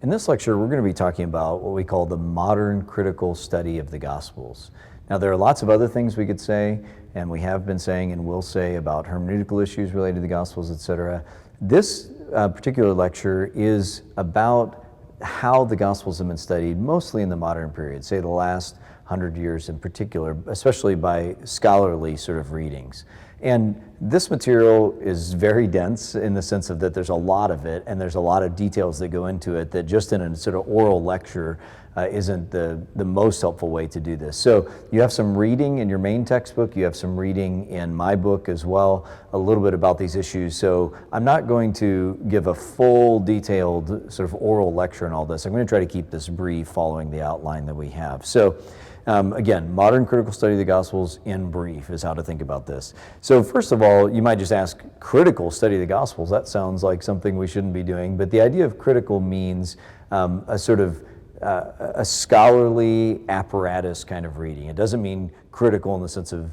In this lecture, we're going to be talking about what we call the modern critical study of the Gospels. Now, there are lots of other things we could say, and we have been saying and will say about hermeneutical issues related to the Gospels, etc. This particular lecture is about how the Gospels have been studied, mostly in the modern period, say the last 100 years in particular, especially by scholarly sort of readings. And this material is very dense in the sense of that there's a lot of it and there's a lot of details that go into it that just in a sort of oral lecture isn't the most helpful way to do this. So you have some reading in your main textbook, you have some reading in my book as well, a little bit about these issues. So I'm not going to give a full detailed sort of oral lecture on all this. I'm going to try to keep this brief following the outline that we have. So again, modern critical study of the Gospels in brief is how to think about this. So first of all, you might just ask, critical study of the Gospels, that sounds like something we shouldn't be doing, but the idea of critical means a sort of a scholarly apparatus kind of reading. It doesn't mean critical in the sense of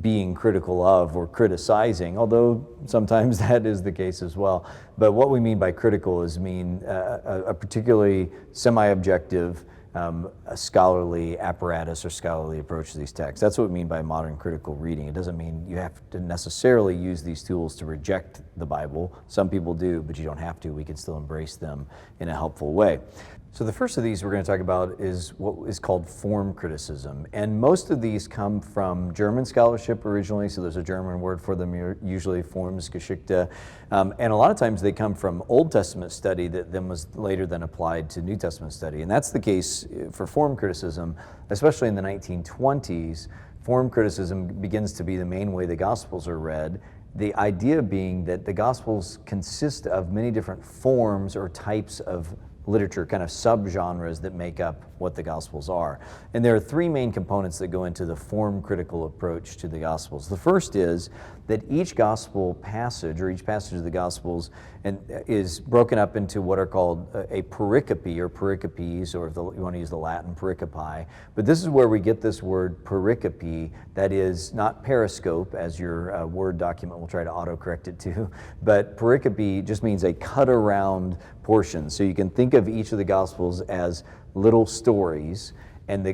being critical of or criticizing, although sometimes that is the case as well. But what we mean by critical is a particularly semi-objective, a scholarly apparatus or scholarly approach to these texts. That's what we mean by modern critical reading. It doesn't mean you have to necessarily use these tools to reject the Bible. Some people do, but you don't have to. We can still embrace them in a helpful way. So the first of these we're going to talk about is what is called form criticism. And most of these come from German scholarship originally, so there's a German word for them, usually Formgeschichte. And a lot of times they come from Old Testament study that then was later then applied to New Testament study. And that's the case for form criticism, especially in the 1920s. Form criticism begins to be the main way the Gospels are read. The idea being that the Gospels consist of many different forms or types of literature, kind of subgenres that make up what the Gospels are. And there are three main components that go into the form critical approach to the Gospels. The first is that each Gospel passage or each passage of the Gospels is broken up into what are called a pericope or pericopes, or if you want to use the Latin, pericopi. But this is where we get this word pericope, that is not periscope, as your Word document will try to autocorrect it to, but pericope just means a cut around portion. So you can think of each of the Gospels as little stories.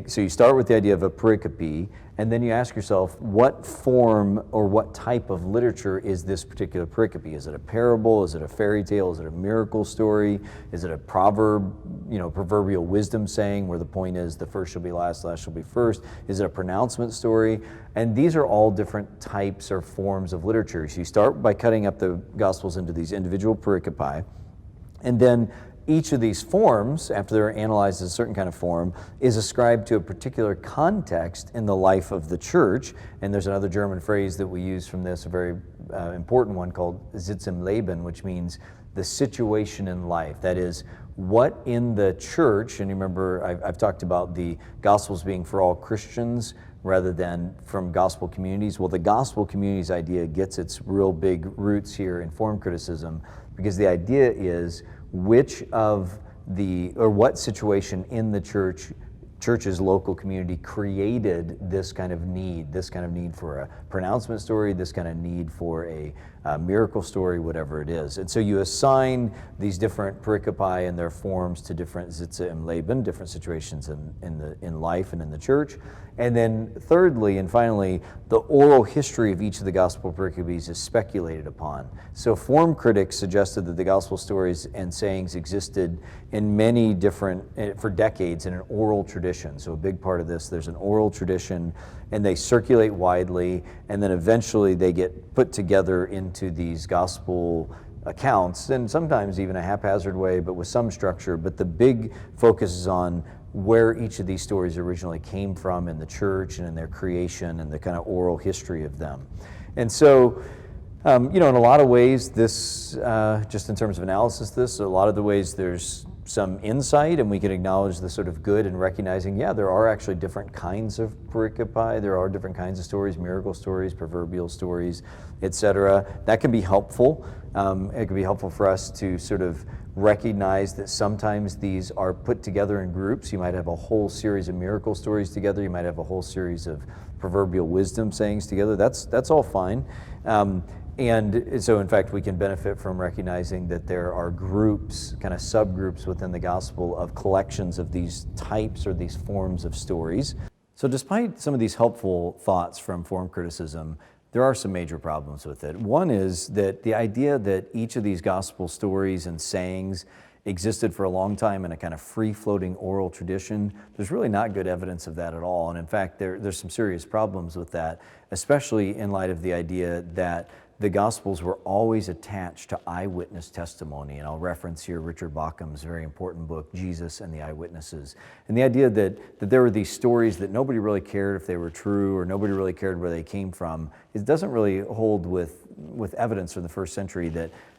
So you start with the idea of a pericope, and then you ask yourself, what form or what type of literature is this particular pericope? Is it a parable? Is it a fairy tale? Is it a miracle story? Is it a proverb, proverbial wisdom saying where the point is the first shall be last, last shall be first? Is it a pronouncement story? And these are all different types or forms of literature. So you start by cutting up the Gospels into these individual pericopi, and then each of these forms, after they're analyzed as a certain kind of form, is ascribed to a particular context in the life of the church. And there's another German phrase that we use from this, a very important one called Sitz im Leben, which means the situation in life. That is, what in the church, and you remember I've talked about the Gospels being for all Christians rather than from gospel communities. Well, the gospel communities idea gets its real big roots here in form criticism, because the idea is what situation in the church's local community created this kind of need for a pronouncement story, this kind of need for a miracle story, whatever it is. And so you assign these different pericopi and their forms to different Sitze im Leben, different situations in life and in the church. And then thirdly and finally, the oral history of each of the gospel pericopes is speculated upon. So form critics suggested that the gospel stories and sayings existed in many different, for decades, in an oral tradition. So a big part of this, there's an oral tradition, and they circulate widely, and then eventually they get put together into these gospel accounts, and sometimes even a haphazard way, but with some structure. But the big focus is on where each of these stories originally came from in the church and in their creation and the kind of oral history of them. And so, in a lot of ways, this, just in terms of analysis, a lot of the ways there's some insight, and we can acknowledge the sort of good in recognizing, there are actually different kinds of pericopi, there are different kinds of stories, miracle stories, proverbial stories, etc. That can be helpful. It can be helpful for us to sort of recognize that sometimes these are put together in groups. You might have a whole series of miracle stories together. You might have a whole series of proverbial wisdom sayings together. That's all fine. And so in fact, we can benefit from recognizing that there are groups, kind of subgroups within the gospel of collections of these types or these forms of stories. So despite some of these helpful thoughts from form criticism, there are some major problems with it. One is that the idea that each of these gospel stories and sayings existed for a long time in a kind of free-floating oral tradition, there's really not good evidence of that at all. And in fact, there's some serious problems with that, especially in light of the idea that the Gospels were always attached to eyewitness testimony. And I'll reference here Richard Bauckham's very important book, Jesus and the Eyewitnesses. And the idea that there were these stories that nobody really cared if they were true or nobody really cared where they came from, it doesn't really hold with evidence from the first century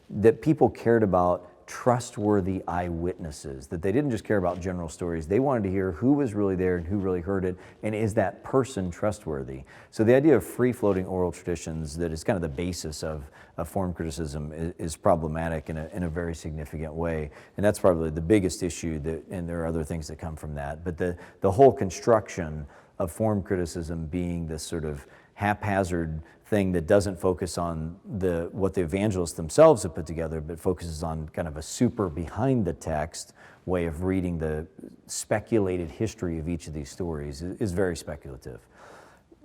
that people cared about trustworthy eyewitnesses, that they didn't just care about general stories. They wanted to hear who was really there and who really heard it, and is that person trustworthy? So the idea of free-floating oral traditions that is kind of the basis of form criticism is problematic in a very significant way, and that's probably the biggest issue, and there are other things that come from that. But the whole construction of form criticism being this sort of haphazard thing that doesn't focus on what the evangelists themselves have put together, but focuses on kind of a super behind the text way of reading the speculated history of each of these stories is very speculative.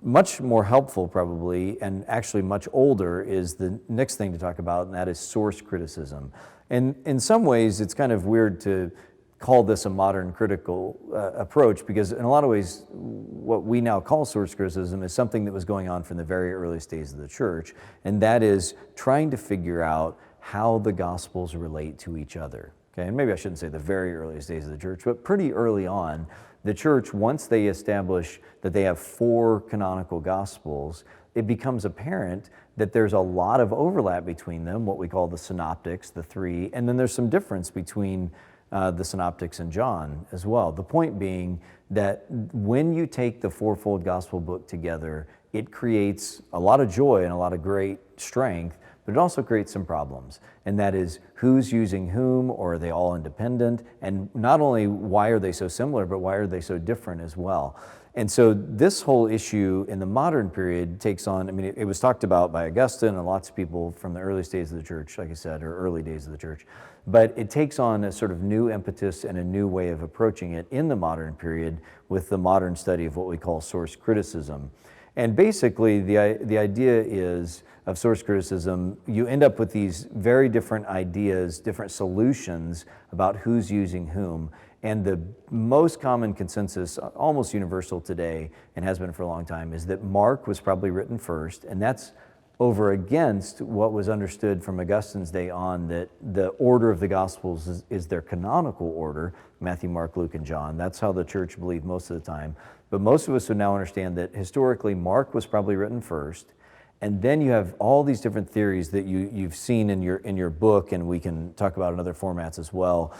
Much more helpful probably, and actually much older, is the next thing to talk about, and that is source criticism. And in some ways it's kind of weird to call this a modern critical approach, because in a lot of ways what we now call source criticism is something that was going on from the very earliest days of the church, and that is trying to figure out how the Gospels relate to each other. Okay, and maybe I shouldn't say the very earliest days of the church, but pretty early on, the church, once they establish that they have 4 canonical Gospels, it becomes apparent that there's a lot of overlap between them, what we call the synoptics, the 3, and then there's some difference between the synoptics and John as well. The point being that when you take the fourfold gospel book together, it creates a lot of joy and a lot of great strength, but it also creates some problems. And that is, who's using whom, or are they all independent? And not only why are they so similar, but why are they so different as well? And so this whole issue in the modern period takes on, I mean, it was talked about by Augustine and lots of people from the earliest days of the church, like I said, or early days of the church, but it takes on a sort of new impetus and a new way of approaching it in the modern period with the modern study of what we call source criticism. And basically the idea is of source criticism, you end up with these very different ideas, different solutions about who's using whom. And the most common consensus, almost universal today, and has been for a long time, is that Mark was probably written first, and that's over against what was understood from Augustine's day on, that the order of the Gospels is their canonical order, Matthew, Mark, Luke, and John. That's how the church believed most of the time. But most of us would now understand that historically Mark was probably written first, and then you have all these different theories that you've seen in your book, and we can talk about in other formats as well,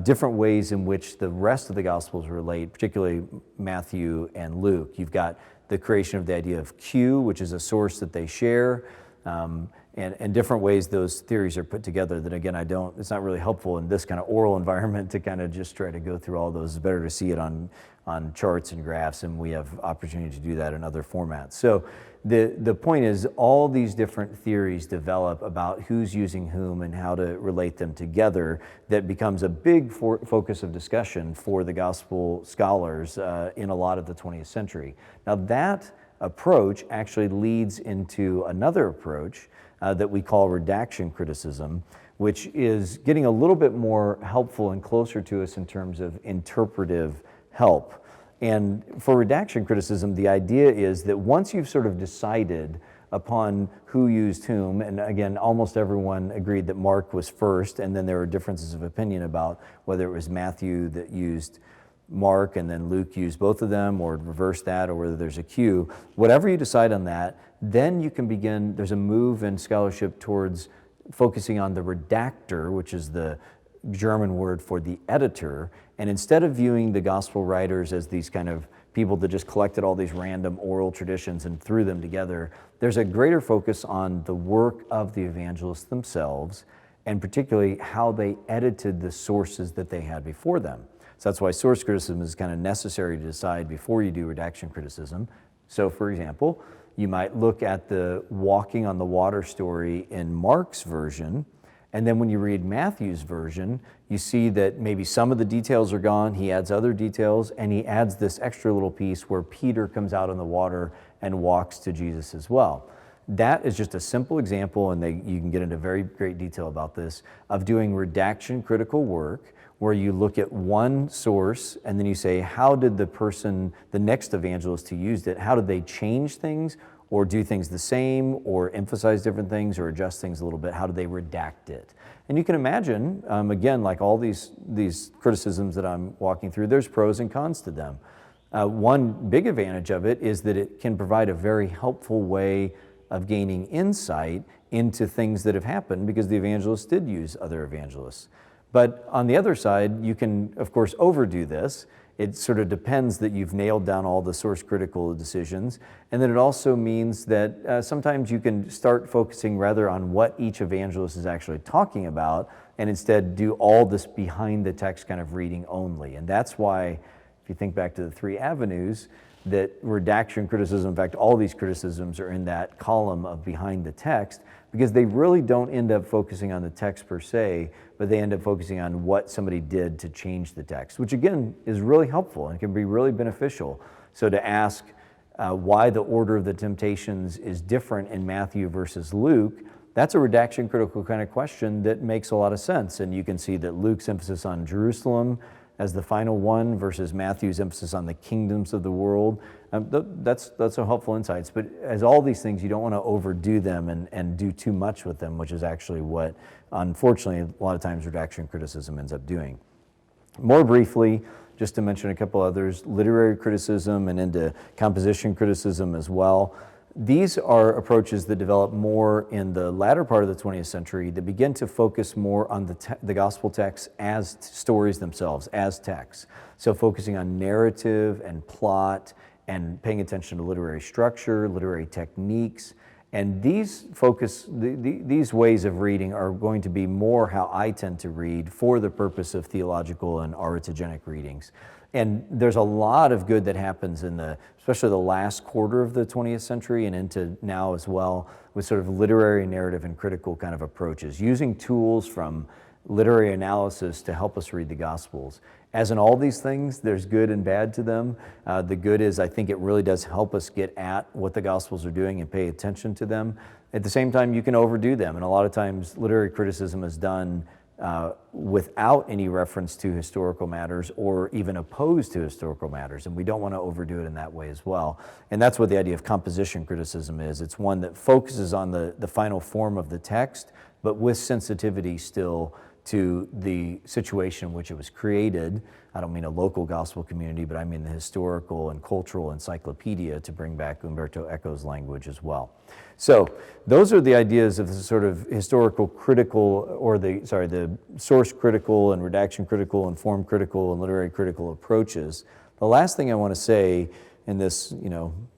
different ways in which the rest of the Gospels relate, particularly Matthew and Luke. You've got the creation of the idea of Q, which is a source that they share, and different ways those theories are put together that, again, it's not really helpful in this kind of oral environment to kind of just try to go through all those. It's better to see it on charts and graphs, and we have opportunity to do that in other formats. So the point is, all these different theories develop about who's using whom and how to relate them together. That becomes a big focus of discussion for the gospel scholars in a lot of the 20th century. Now that approach actually leads into another approach that we call redaction criticism, which is getting a little bit more helpful and closer to us in terms of interpretive help. And for redaction criticism, the idea is that once you've sort of decided upon who used whom, and again, almost everyone agreed that Mark was first, and then there were differences of opinion about whether it was Matthew that used Mark and then Luke used both of them, or reverse that, or whether there's a Q. Whatever you decide on that, then you can begin, there's a move in scholarship towards focusing on the redactor, which is the German word for the editor, and instead of viewing the gospel writers as these kind of people that just collected all these random oral traditions and threw them together, there's a greater focus on the work of the evangelists themselves, and particularly how they edited the sources that they had before them. So that's why source criticism is kind of necessary to decide before you do redaction criticism. So for example, You might look at the walking on the water story in Mark's version, and then when you read Matthew's version, you see that maybe some of the details are gone, he adds other details, and he adds this extra little piece where Peter comes out on the water and walks to Jesus as well. That is just a simple example, and you can get into very great detail about this, of doing redaction critical work, where you look at one source and then you say, how did the next evangelist who used it, how did they change things or do things the same or emphasize different things or adjust things a little bit? How did they redact it? And you can imagine, again, like all these criticisms that I'm walking through, there's pros and cons to them. One big advantage of it is that it can provide a very helpful way of gaining insight into things that have happened because the evangelists did use other evangelists. But on the other side, you can, of course, overdo this. It sort of depends that you've nailed down all the source critical decisions. And then it also means that sometimes you can start focusing rather on what each evangelist is actually talking about and instead do all this behind the text kind of reading only. And that's why, if you think back to the three avenues, that redaction criticism, in fact, all these criticisms are in that column of behind the text, because they really don't end up focusing on the text per se, but they end up focusing on what somebody did to change the text, which again is really helpful and can be really beneficial. So to ask why the order of the temptations is different in Matthew versus Luke, that's a redaction critical kind of question that makes a lot of sense. And you can see that Luke's emphasis on Jerusalem as the final one versus Matthew's emphasis on the kingdoms of the world. That's a helpful insights. But as all these things, you don't want to overdo them and do too much with them, which is actually what, unfortunately, a lot of times redaction criticism ends up doing. More briefly, just to mention a couple others, literary criticism and into composition criticism as well. These are approaches that develop more in the latter part of the 20th century that begin to focus more on the gospel texts as stories themselves, as texts. So focusing on narrative and plot and paying attention to literary structure, literary techniques. And these ways of reading are going to be more how I tend to read for the purpose of theological and aritogenic readings. And there's a lot of good that happens in especially the last quarter of the 20th century and into now as well, with sort of literary narrative and critical kind of approaches, using tools from literary analysis to help us read the Gospels. As in all these things, there's good and bad to them. The good is I think it really does help us get at what the Gospels are doing and pay attention to them. At the same time, you can overdo them, and a lot of times literary criticism is done without any reference to historical matters or even opposed to historical matters, and we don't want to overdo it in that way as well. And that's what the idea of composition criticism is. It's one that focuses on the final form of the text, but with sensitivity still to the situation in which it was created. I don't mean a local gospel community, but I mean the historical and cultural encyclopedia, to bring back Umberto Eco's language as well. So those are the ideas of the sort of historical critical, or the source critical and redaction critical and form critical and literary critical approaches. The last thing I want to say, and this,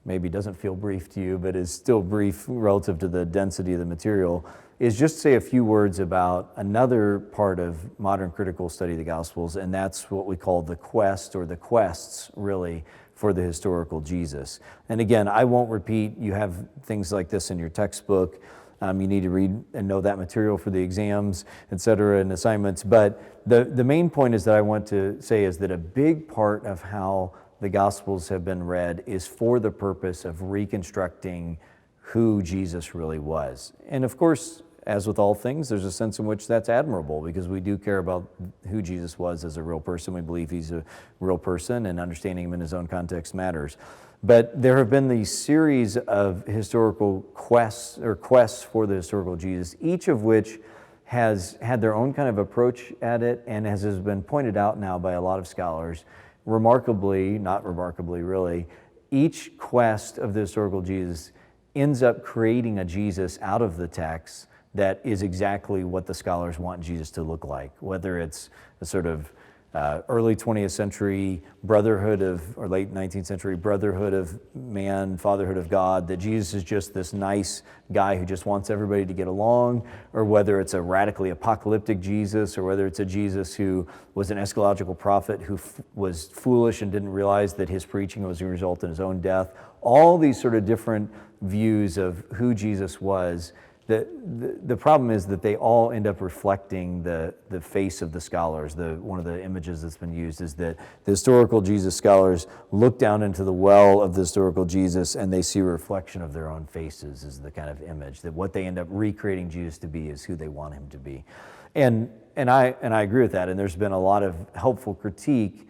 maybe doesn't feel brief to you, but is still brief relative to the density of the material, is just say a few words about another part of modern critical study of the Gospels, and that's what we call the quest, or the quests, really, for the historical Jesus. And again, I won't repeat, you have things like this in your textbook. You need to read and know that material for the exams, et cetera, and assignments. But the main point is that I want to say is that a big part of how the Gospels have been read is for the purpose of reconstructing who Jesus really was. And of course, as with all things, there's a sense in which that's admirable, because we do care about who Jesus was as a real person. We believe he's a real person, and understanding him in his own context matters. But there have been these series of historical quests for the historical Jesus, each of which has had their own kind of approach at it, and as has been pointed out now by a lot of scholars, remarkably, not remarkably really, each quest of the historical Jesus ends up creating a Jesus out of the text that is exactly what the scholars want Jesus to look like, whether it's a sort of early 20th century brotherhood or late 19th century brotherhood of man, fatherhood of God, that Jesus is just this nice guy who just wants everybody to get along, or whether it's a radically apocalyptic Jesus, or whether it's a Jesus who was an eschatological prophet who was foolish and didn't realize that his preaching was going to result in his own death. all these sort of different views of who Jesus was. The problem is that they all end up reflecting the face of the scholars. One of the images that's been used is that the historical Jesus scholars look down into the well of the historical Jesus and they see a reflection of their own faces, is the kind of image, that what they end up recreating Jesus to be is who they want him to be. And I agree with that, and there's been a lot of helpful critique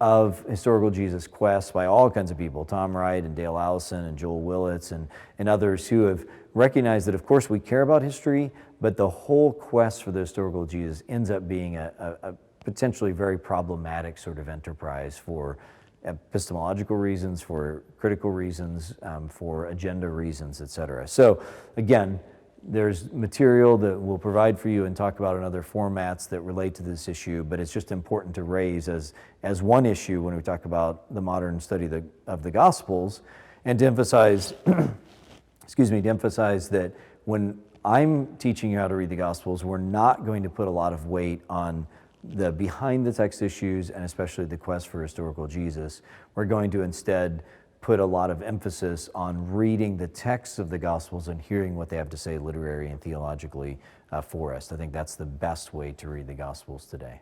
of historical Jesus quests by all kinds of people, Tom Wright and Dale Allison and Joel Willits and others who have recognized that, of course, we care about history, but the whole quest for the historical Jesus ends up being a potentially very problematic sort of enterprise for epistemological reasons, for critical reasons, for agenda reasons, et cetera. So again, there's material that we'll provide for you and talk about in other formats that relate to this issue, but it's just important to raise as one issue when we talk about the modern study of the Gospels, and to emphasize, to emphasize that when I'm teaching you how to read the Gospels, we're not going to put a lot of weight on the behind the text issues and especially the quest for historical Jesus. We're going to instead put a lot of emphasis on reading the texts of the Gospels and hearing what they have to say literary and theologically for us. I think that's the best way to read the Gospels today.